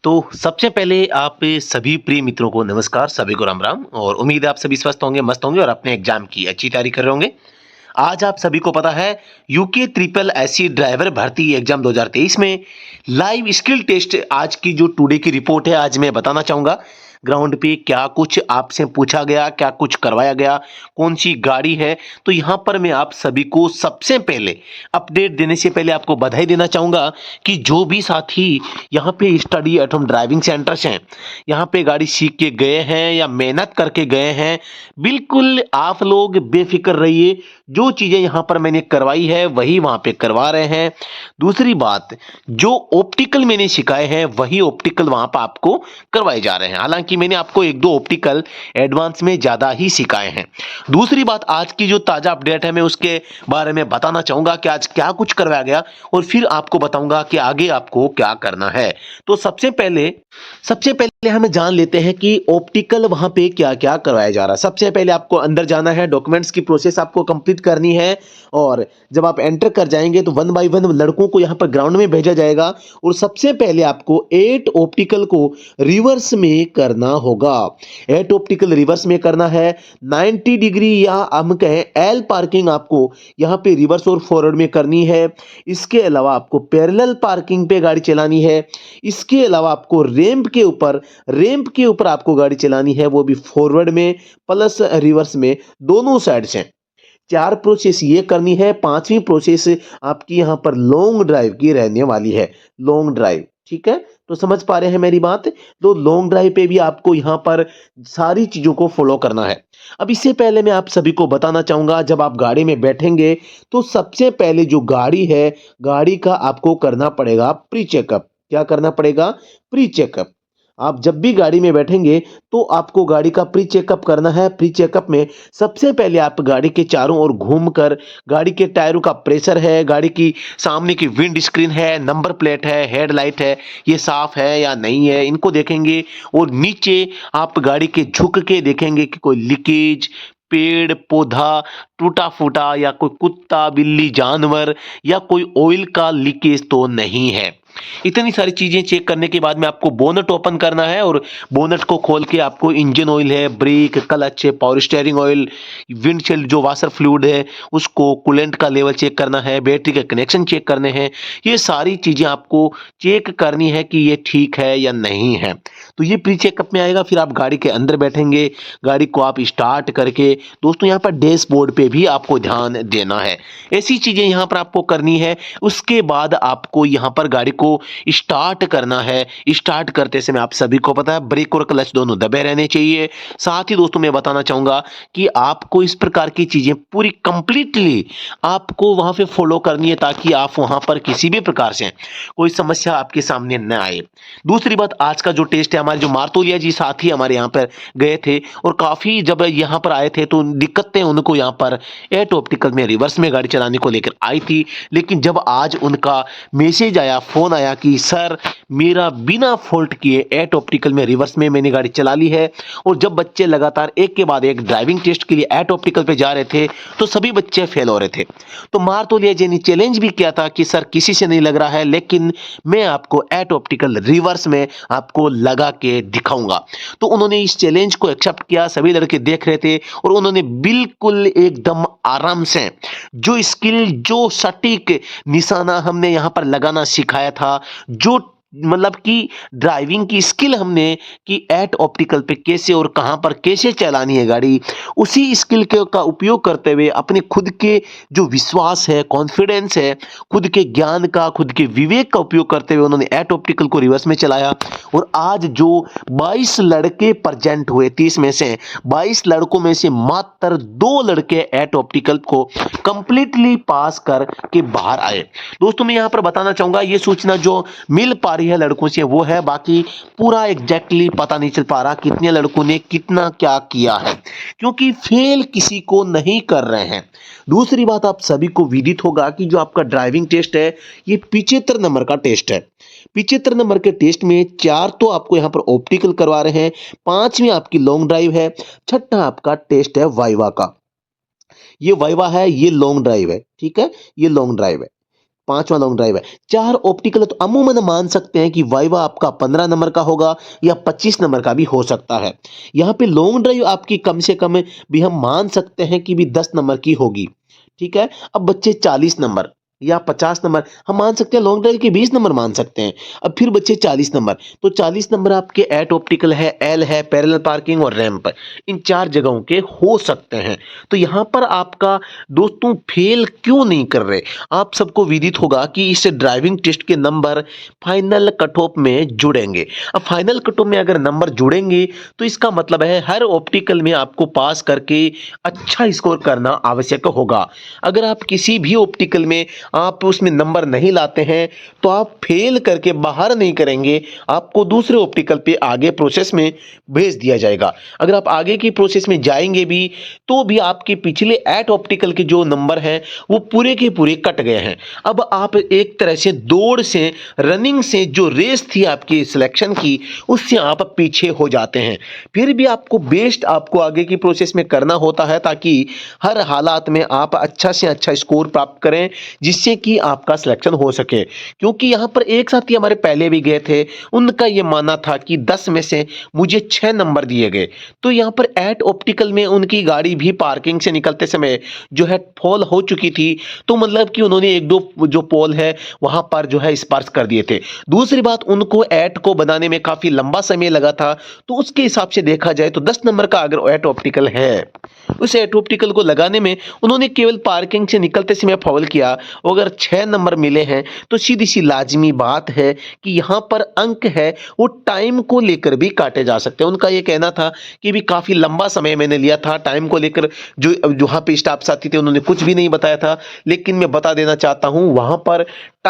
तो सबसे पहले आप सभी प्रिय मित्रों को नमस्कार, सभी को राम राम और उम्मीद है आप सभी स्वस्थ होंगे, मस्त होंगे और अपने एग्जाम की अच्छी तैयारी कर रहे होंगे। आज आप सभी को पता है यूके ट्रिपल एससी ड्राइवर भर्ती एग्जाम 2023 में लाइव स्किल टेस्ट आज की जो टुडे की रिपोर्ट है आज मैं बताना चाहूंगा। ग्राउंड पे क्या कुछ आपसे पूछा गया, क्या कुछ करवाया गया, कौन सी गाड़ी है। तो यहाँ पर मैं आप सभी को सबसे पहले अपडेट देने से पहले आपको बधाई देना चाहूंगा कि जो भी साथी यहाँ पे study at home driving centres हैं, यहाँ पे गाड़ी सीख के गए हैं या मेहनत करके गए हैं, बिल्कुल आप लोग बेफिक्र रहिए। जो चीजें यहाँ पर मैंने करवाई है वही वहां पे करवा रहे हैं। दूसरी बात, जो ऑप्टिकल मैंने सिखाए हैं वही ऑप्टिकल वहां पर आपको करवाए जा रहे हैं। हालांकि मैंने आपको एक दो ऑप्टिकल एडवांस में ज्यादा ही सिखाए हैं। दूसरी बात, आज की जो ताजा अपडेट है मैं उसके बारे में बताना चाहूंगा कि आज क्या कुछ करवाया गया और फिर आपको बताऊंगा कि आगे आपको क्या करना है। तो सबसे पहले हमें जान लेते हैं कि ऑप्टिकल वहां पे क्या क्या करवाया जा रहा है। सबसे पहले आपको अंदर जाना है, डॉक्यूमेंट्स की प्रोसेस आपको कंप्लीट करनी है और जब आप एंटर कर जाएंगे तो वन बाय वन लड़कों को यहां पर ग्राउंड में भेजा जाएगा और सबसे पहले आपको 8 ऑप्टिकल को रिवर्स में करना होगा। 8 ऑप्टिकल रिवर्स में करना है। 90 डिग्री या हम कहें एल पार्किंग आपको यहां पे रिवर्स और फॉरवर्ड में करनी है। इसके अलावा आपको पैरेलल पार्किंग पे गाड़ी चलानी है। इसके अलावा आपको रैंप के ऊपर आपको गाड़ी चलानी है, वो भी फॉरवर्ड में प्लस रिवर्स में, दोनों साइड से। 4 प्रोसेस ये करनी है। 5वीं प्रोसेस आपकी यहाँ पर लॉन्ग ड्राइव की रहने वाली है। लॉन्ग ड्राइव, ठीक है, तो समझ पा रहे हैं मेरी बात। तो लॉन्ग ड्राइव पे भी आपको यहाँ पर सारी चीजों को फॉलो करना है। अब इससे पहले मैं आप सभी को बताना चाहूंगा, जब आप गाड़ी में बैठेंगे तो सबसे पहले जो गाड़ी है, गाड़ी का आपको करना पड़ेगा प्री चेकअप। क्या करना पड़ेगा? Pre checkup. आप जब भी गाड़ी में बैठेंगे तो आपको गाड़ी का प्री चेकअप करना है। प्री चेकअप में सबसे पहले आप गाड़ी के चारों ओर घूमकर गाड़ी के टायरों का प्रेशर है, गाड़ी की सामने की विंड स्क्रीन है, नंबर प्लेट है, हेडलाइट है, ये साफ है या नहीं है, इनको देखेंगे। और नीचे आप गाड़ी के झुक के देखेंगे कि कोई लीकेज, पेड़ पौधा टूटा फूटा या कोई कुत्ता बिल्ली जानवर या कोई ऑयल का लीकेज तो नहीं है। इतनी सारी चीजें चेक करने के बाद में आपको बोनट ओपन करना है और बोनट को खोल के आपको इंजन ऑयल है, ब्रेक, क्लच है, पावर स्टीयरिंग ऑयल, विंडशील्ड जो वाशर फ्लूइड है उसको, कूलेंट का लेवल चेक करना है, बैटरी के कनेक्शन चेक करने हैं। ये सारी चीजें आपको चेक करनी है कि ये ठीक है या नहीं है। तो ये प्री चेकअप में आएगा। फिर आप गाड़ी के अंदर बैठेंगे, गाड़ी को आप स्टार्ट करके, दोस्तों यहाँ पर डैशबोर्ड पे भी आपको ध्यान देना है। ऐसी चीजें यहाँ पर आपको करनी है। उसके बाद आपको यहाँ पर गाड़ी को स्टार्ट करना है। स्टार्ट करते समय आप सभी को पता है ब्रेक और क्लच दोनों दबे रहने चाहिए। साथ ही दोस्तों मैं बताना चाहूंगा कि आपको इस प्रकार की चीजें पूरी कंप्लीटली आपको वहां पे फॉलो करनी है ताकि आप वहां पर किसी भी प्रकार से कोई समस्या आपके सामने न आए। दूसरी बात, आज का जो टेस्ट है, हमारे जो मार्तोलिया जी साथी हमारे यहाँ पर गए थे और काफी जब यहाँ पर आए थे तो दिक्कतें उनको यहाँ पर एट ऑप्टिकल में रिवर्स में गाड़ी चलाने को लेकर आई थी। लेकिन जब आज उनका मैसेज आया, फोन आया कि सर मेरा बिना फॉल्ट किए एट ऑप्टिकल में रिवर्स में मैंने गाड़ी चला ली है, और जब बच्चे लगातार एक के बाद एक ड्राइविंग टेस्ट के लिए एट ऑप्टिकल पे जा रहे थे तो सभी बच्चे फेल हो रहे थे। तो मार्तोलिया जी ने चैलेंज भी किया था कि सर किसी से नहीं लग रहा है, लेकिन मैं आपको एट ऑप्टिकल रिवर्स में आपको लगा के दिखाऊंगा। तो उन्होंने इस चैलेंज को एक्सेप्ट किया। सभी लड़के देख रहे थे और उन्होंने बिल्कुल एकदम आराम से जो स्किल, जो सटीक निशाना हमने यहां पर लगाना सिखाया था, जो मतलब कि ड्राइविंग की स्किल हमने कि एट ऑप्टिकल पे कैसे और कहां पर कैसे चलानी है गाड़ी, उसी स्किल के का उपयोग करते हुए अपने खुद के जो विश्वास है, कॉन्फिडेंस है, खुद के ज्ञान का, खुद के विवेक का उपयोग करते हुए उन्होंने एट ऑप्टिकल को रिवर्स में चलाया। और आज जो 22 लड़के प्रेजेंट हुए, 30 में से 22 लड़कों में से मात्र 2 लड़के एट ऑप्टिकल को कंप्लीटली पास करके बाहर आए। दोस्तों मैं यहां पर बताना चाहूंगा, ये सूचना जो मिल पा रही है लड़कों से वो है, बाकी पूरा एग्जैक्टली पता नहीं चल पा रहा कितने लड़कों ने कितना क्या किया है, क्योंकि फेल किसी को नहीं कर रहे हैं। दूसरी बात, आप सभी को विदित होगा कि जो आपका ड्राइविंग टेस्ट है ये 75 नंबर का टेस्ट है। 75 नंबर के टेस्ट में 4 तो आपको यहां पर ऑप्टिकल करवा रहे हैं, 5वीं आपकी लॉन्ग ड्राइव है, छठा आपका टेस्ट है वाइवा का। ये वाइवा है, ये लॉन्ग ड्राइव है, ठीक है, ये लॉन्ग ड्राइव है। पांचवा लॉन्ग ड्राइव है, 4 ऑप्टिकल है, तो अमूमन मान सकते हैं कि वाइवा आपका 15 नंबर का होगा या 25 नंबर का भी हो सकता है। यहाँ पे लॉन्ग ड्राइव आपकी कम से कम भी हम मान सकते हैं कि भी 10 नंबर की होगी। ठीक है, अब बच्चे 40 नंबर या 50 नंबर हम मान सकते हैं, लॉन्ग ड्राइव के 20 नंबर मान सकते हैं। अब फिर बच्चे 40 नंबर, तो 40 नंबर आपके एट ऑप्टिकल है, एल है, पैरेलल पार्किंग और रैंप, इन 4 जगहों के हो सकते हैं। तो यहाँ पर आपका दोस्तों फेल क्यों नहीं कर रहे, आप सबको विदित होगा कि इस ड्राइविंग टेस्ट के नंबर फाइनल कट ऑफ में जुड़ेंगे। अब फाइनल कट ऑफ में अगर नंबर जुड़ेंगे तो इसका मतलब है हर ऑप्टिकल में आपको पास करके अच्छा स्कोर करना आवश्यक होगा। अगर आप किसी भी ऑप्टिकल में आप उसमें नंबर नहीं लाते हैं तो आप फेल करके बाहर नहीं करेंगे, आपको दूसरे ऑप्टिकल पे आगे प्रोसेस में भेज दिया जाएगा। अगर आप आगे की प्रोसेस में जाएंगे भी तो भी आपके पिछले एट ऑप्टिकल के जो नंबर हैं वो पूरे के पूरे कट गए हैं। अब आप एक तरह से दौड़ से, रनिंग से, जो रेस थी आपकी सिलेक्शन की, उससे आप पीछे हो जाते हैं। फिर भी आपको बेस्ट आपको आगे की प्रोसेस में करना होता है ताकि हर हालात में आप अच्छा से अच्छा स्कोर प्राप्त करें जिससे कि आपका सिलेक्शन हो सके। क्योंकि यहाँ पर एक साथी हमारे पहले भी गए थे, उनका ये मानना था कि 10 में से मुझे 6 नंबर दिए गए। तो यहाँ पर एट ऑप्टिकल में उनकी गाड़ी भी पार्किंग से निकलते समय जो है फॉल हो चुकी थी, तो मतलब कि उन्होंने एक दो जो पोल है वहां पर जो है स्पर्श कर दिए थे। दूसरी बात, उनको एट को बनाने में काफी लंबा समय लगा था, तो उसके हिसाब से देखा जाए तो 10 नंबर का अगर एट ऑप्टिकल है, उस एट ऑप्टिकल को लगाने में उन्होंने केवल पार्किंग से निकलते समय फॉल किया। अगर 6 नंबर मिले हैं तो सीधी सी लाजमी बात है कि यहाँ पर अंक है वो टाइम को लेकर भी काटे जा सकते हैं। उनका ये कहना था कि भी काफी लंबा समय मैंने लिया था टाइम को लेकर, जो वहां पे स्टाफ साथी थे उन्होंने कुछ भी नहीं बताया था, लेकिन मैं बता देना चाहता हूं वहां पर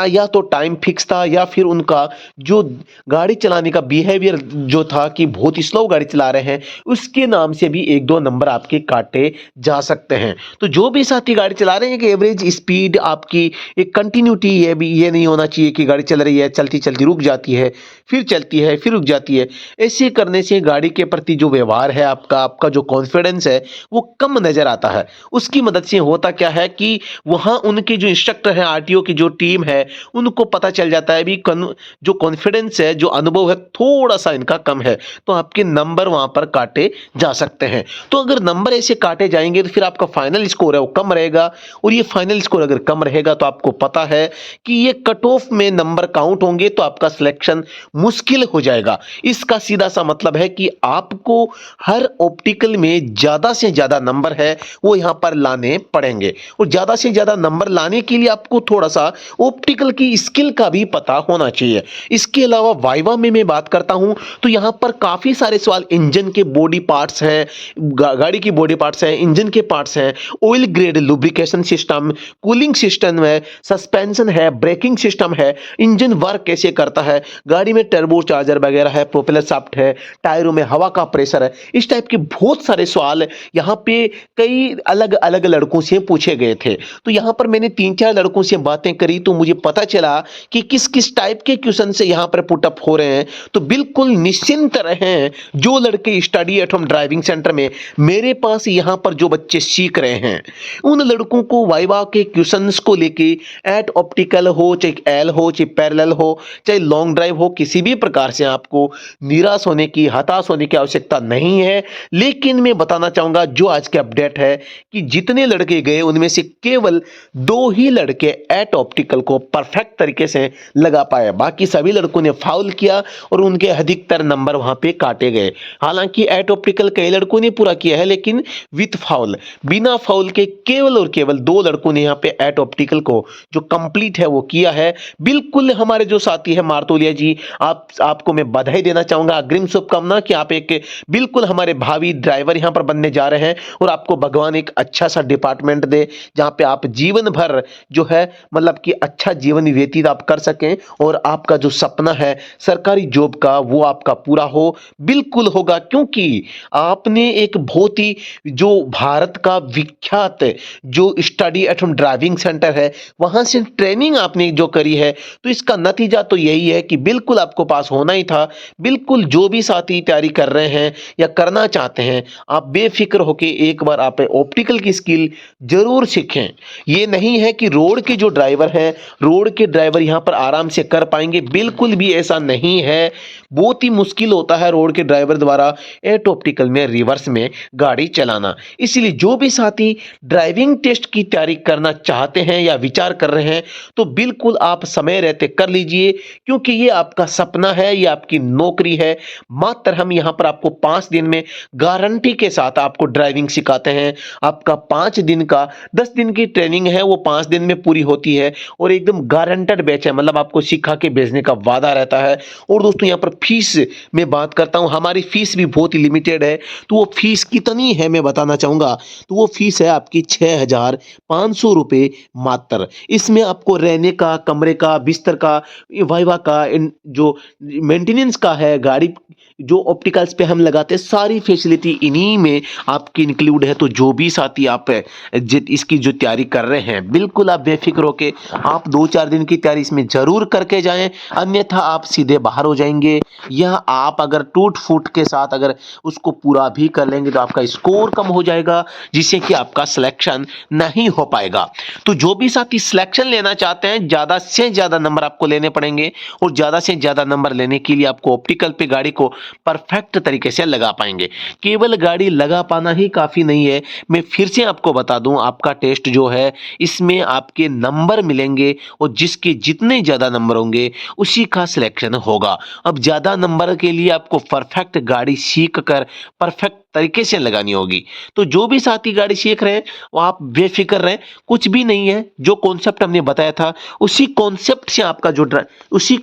या तो टाइम फिक्स था या फिर उनका जो गाड़ी चलाने का बिहेवियर जो था कि बहुत ही स्लो गाड़ी चला रहे हैं, उसके नाम से भी 1-2 नंबर आपके काटे जा सकते हैं। तो जो भी साथी गाड़ी चला रहे हैं कि एवरेज स्पीड आपकी एक कंटिन्यूटी, ये भी ये नहीं होना चाहिए कि गाड़ी चल रही है, चलती चलती रुक जाती है, फिर चलती है, फिर रुक जाती है। ऐसे करने से गाड़ी के प्रति जो व्यवहार है आपका जो कॉन्फिडेंस है वो कम नजर आता है। उसकी मदद से होता क्या है कि वहां उनके जो इंस्ट्रक्टर हैं, आरटीओ की जो टीम है, उनको पता चल जाता है भी जो कॉन्फिडेंस है, जो अनुभव है, थोड़ा सा इनका कम है, तो आपके नंबर वहां पर काटे जा सकते हैं। तो अगर नंबर ऐसे काटे जाएंगे तो फिर आपका फाइनल स्कोर है वो कम रहेगा, और ये फाइनल स्कोर अगर कम रहेगा तो आपको पता है कि ये कट ऑफ में नंबर काउंट होंगे तो आपका सिलेक्शन मुश्किल हो जाएगा। इसका सीधा सा मतलब है कि आपको हर ऑप्टिकल में ज्यादा से ज्यादा नंबर है वो यहां पर लाने पड़ेंगे, और ज्यादा से ज्यादा नंबर लाने के लिए आपको थोड़ा सा ऑप्टिकल की स्किल का भी पता होना चाहिए। इसके अलावा वाइवा में मैं बात करता हूं तो यहां पर काफी सारे सवाल इंजन के बॉडी पार्ट्स हैं, गाड़ी की बॉडी पार्ट्स हैं, इंजन के पार्ट्स हैं, oil grade lubrication system, cooling system है, सस्पेंशन है, ब्रेकिंग सिस्टम है, इंजन वर्क कैसे करता है, गाड़ी में टर्बो चार्जर वगैरह है, प्रोपेलर शाफ्ट है, टायरों में हवा का प्रेशर है। इस टाइप के बहुत सारे सवाल यहाँ पे कई अलग अलग लड़कों से पूछे गए थे। तो यहाँ पर मैंने 3-4 लड़कों से बातें करी तो मुझे पता चला कि किस किस टाइप के क्वेश्चन से यहाँ पर पुट अप हो रहे हैं। तो बिल्कुल निश्चिंत रहें जो लड़के study at home driving centre में मेरे पास यहाँ पर जो बच्चे सीख रहे हैं, उन लड़कों को वाइवा के क्वेश्चंस को लेके एट ऑप्टिकल हो, चाहे एल हो, चाहे पैरेलल हो, चाहे लॉन्ग ड्राइव हो, किसी भी प्रकार से आपको निराश होने की, हताश होने की आवश्यकता नहीं है। लेकिन मैं बताना चाहूंगा जो आज के अपडेट है कि जितने लड़के गए उनमें से केवल 2 ही लड़के एट ऑप्टिकल को परफेक्ट तरीके से लगा पाए, बाकी सभी लड़कों ने फाउल किया और उनके अधिकतर नंबर वहां पे काटे गए। हालांकि एट ऑप्टिकल कई लड़कों ने पूरा किया है लेकिन विथ फाउल, बिना फाउल के केवल और केवल 2 लड़कों ने यहाँ पे एट ऑप्टिकल को जो कंप्लीट है वो किया है। बिल्कुल हमारे जो साथी है मारतोलिया जी, आपको मैं बधाई देना चाहूंगा, अग्रिम शुभकामना कि आप एक बिल्कुल हमारे भावी ड्राइवर यहाँ पर बनने जा रहे हैं, और आपको भगवान एक अच्छा सा डिपार्टमेंट दे जहां पे आप जीवन भर जो है मतलब कि अच्छा जीवन व्यतीत आप कर सकें, और आपका जो सपना है सरकारी जॉब का वो आपका पूरा हो। बिल्कुल होगा, क्योंकि आपने एक बहुत ही जो भारत का विख्यात जो study at home driving centre है वहां से ट्रेनिंग आपने जो करी है, तो इसका नतीजा तो यही है कि बिल्कुल आपको पास होना ही था। बिल्कुल जो भी साथी तैयारी कर रहे हैं या करना चाहते हैं, आप बेफिक्र होकर एक बार आप ऑप्टिकल की स्किल जरूर सीखें। ये नहीं है कि रोड के जो ड्राइवर हैं, रोड के ड्राइवर यहाँ पर आराम से कर पाएंगे, बिल्कुल भी ऐसा नहीं है। बहुत ही मुश्किल होता है रोड के ड्राइवर द्वारा एट ऑप्टिकल में रिवर्स में गाड़ी चलाना। इसलिए जो भी साथी ड्राइविंग टेस्ट की तैयारी करना चाहते हैं या विचार कर रहे हैं तो बिल्कुल आप समय रहते कर लीजिए, क्योंकि ये आपका सपना है, ये आपकी नौकरी है। मात्र हम यहाँ पर आपको 5 दिन में गारंटी के साथ आपको ड्राइविंग सिखाते हैं। आपका 5 दिन का 10 दिन की ट्रेनिंग है, वो 5 दिन में पूरी होती है और एकदम गारंटेड बैच है, मतलब आपको सिखा के भेजने का वादा रहता है। और दोस्तों यहाँ पर फीस में बात करता हूँ, हमारी फीस भी बहुत ही लिमिटेड है। तो वो फीस कितनी है मैं बताना चाहूंगा। तो वो फीस है आपकी 6,500 रुपये मात्र। इसमें आपको रहने का, कमरे का, बिस्तर का, वाइवा का, जो मेंटेनेंस का है, गाड़ी जो ऑप्टिकल्स पे हम लगाते हैं, सारी फैसिलिटी इन्हीं में आपकी इंक्लूड है। तो जो भी साथी आप इसकी जो तैयारी कर रहे हैं, बिल्कुल आप बेफिक्र होके आप 2-4 दिन की तैयारी इसमें जरूर करके जाएं, अन्यथा आप सीधे बाहर हो जाएंगे। यह आप अगर टूट फूट के साथ अगर उसको पूरा भी कर लेंगे तो आपका स्कोर कम हो जाएगा, जिससे कि आपका सिलेक्शन नहीं हो पाएगा। तो जो भी साथी सिलेक्शन लेना चाहते हैं, ज्यादा से ज्यादा नंबर आपको लेने पड़ेंगे और ज्यादा से ज्यादा नंबर लेने के लिए आपको ऑप्टिकल पे गाड़ी को परफेक्ट तरीके से लगा पाएंगे। केवल गाड़ी लगा पाना ही काफी नहीं है। मैं फिर से आपको बता दूं, आपका टेस्ट जो है इसमें आपके नंबर मिलेंगे और जिसके जितने ज्यादा नंबर होंगे उसी का सिलेक्शन होगा। अब ज्यादा नंबर के लिए आपको परफेक्ट गाड़ी सीख कर परफेक्ट तरीके से लगानी होगी। तो जो भी साथी गाड़ी सीख रहे हैं वो आप बेफिक्र रहें, कुछ भी नहीं है। जो कॉन्सेप्ट हमने बताया था उसी कॉन्सेप्ट से आपका उसी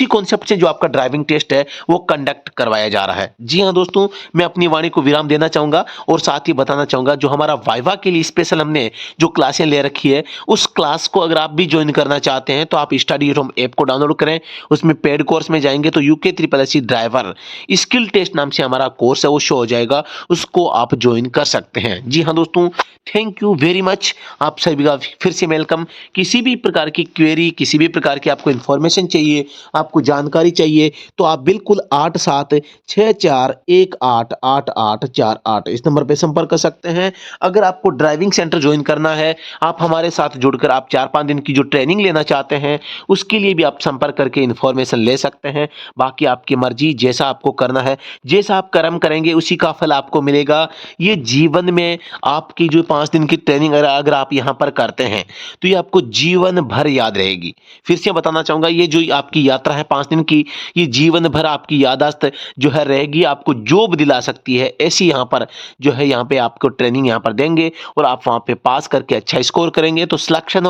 कॉन्सेप्ट से जो आपका ड्राइविंग टेस्ट है वो कंडक्ट करवाया जा रहा है। जी हाँ दोस्तों, मैं अपनी वाणी को विराम देना चाहूंगा और साथ ही बताना चाहूंगा, जो हमारा वाइवा के लिए स्पेशल हमने जो क्लासें ले रखी है, उस क्लास को अगर आप भी ज्वाइन करना चाहते हैं तो आप स्टडी होम ऐप को डाउनलोड करें। उसमें पेड कोर्स में जाएंगे तो UK triple SC driver skill test नाम से हमारा कोर्स है, वो शो हो जाएगा, उसको आप ज्वाइन कर सकते हैं। जी हाँ दोस्तों, थैंक यू वेरी मच। आप सभी का फिर से वेलकम। किसी भी प्रकार की क्वेरी, किसी भी प्रकार की आपको इंफॉर्मेशन चाहिए, आपको जानकारी चाहिए, तो आप बिल्कुल 8764188848 इस नंबर पे संपर्क कर सकते हैं। अगर आपको ड्राइविंग सेंटर ज्वाइन करना है, आप हमारे साथ जुड़कर आप 4-5 दिन की जो ट्रेनिंग लेना चाहते हैं, उसके लिए भी आप संपर्क करके इंफॉर्मेशन ले सकते हैं। बाकी आपकी मर्जी, जैसा आपको करना है, जैसा आप कर्म करेंगे उसी का फल आपको मिलेगा। ये जीवन में आपकी जो 5 दिन की ट्रेनिंग अगर आप यहाँ पर करते हैं तो ये आपको जीवन भर याद रहेगी। फिर से बताना चाहूंगा, ये जो आपकी यात्रा है 5 दिन की, ये जीवन भर आपकी याददाश्त जो है रहेगी, आपको जॉब दिला सकती है। ऐसी यहाँ पर जो है, यहाँ पे आपको ट्रेनिंग यहाँ पर देंगे और आप वहाँ पे पास करके अच्छा स्कोर करेंगे तो सिलेक्शन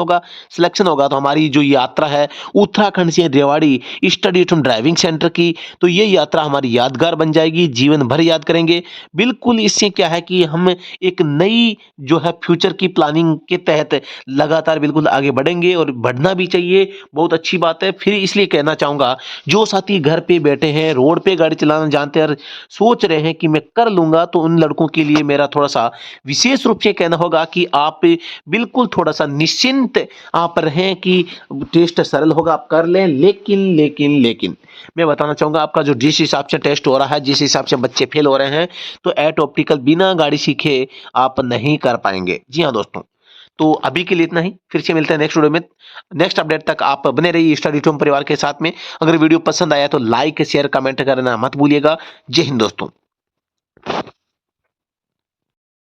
होगा तो हमारी जो यात्रा है उत्तराखंड से Rewari study at home driving centre की, तो ये यात्रा हमारी यादगार बन जाएगी, जीवन भर याद करेंगे। बिल्कुल इससे क्या है कि हम एक नई जो है फ्यूचर की प्लानिंग के तहत लगातार बिल्कुल आगे बढ़ेंगे और बढ़ना भी चाहिए, बहुत अच्छी बात है। फिर इसलिए कहना चाहूंगा, जो साथी घर पे बैठे हैं, रोड पे गाड़ी चलाना जानते हैं, सोच रहे हैं कि मैं कर लूंगा, तो उन लड़कों के लिए मेरा थोड़ा सा विशेष रूप से कहना होगा कि आप बिल्कुल थोड़ा सा निश्चिंत आप रहें कि टेस्ट सरल होगा, आप कर लें। लेकिन मैं बताना चाहूंगा, आपका जो जिस हिसाब से टेस्ट हो रहा है, जिस हिसाब से बच्चे फेल हो रहे हैं, तो एट ऑप्टिकल बिना गाड़ी सीखे आप नहीं कर पाएंगे। जी हाँ दोस्तों, तो अभी के लिए इतना ही। फिर से मिलते हैं नेक्स्ट वीडियो में। नेक्स्ट अपडेट तक आप बने रहिए स्टडी होम परिवार के साथ में। अगर वीडियो पसंद आया तो लाइक शेयर कमेंट करना मत भूलिएगा। जय हिंद दोस्तों।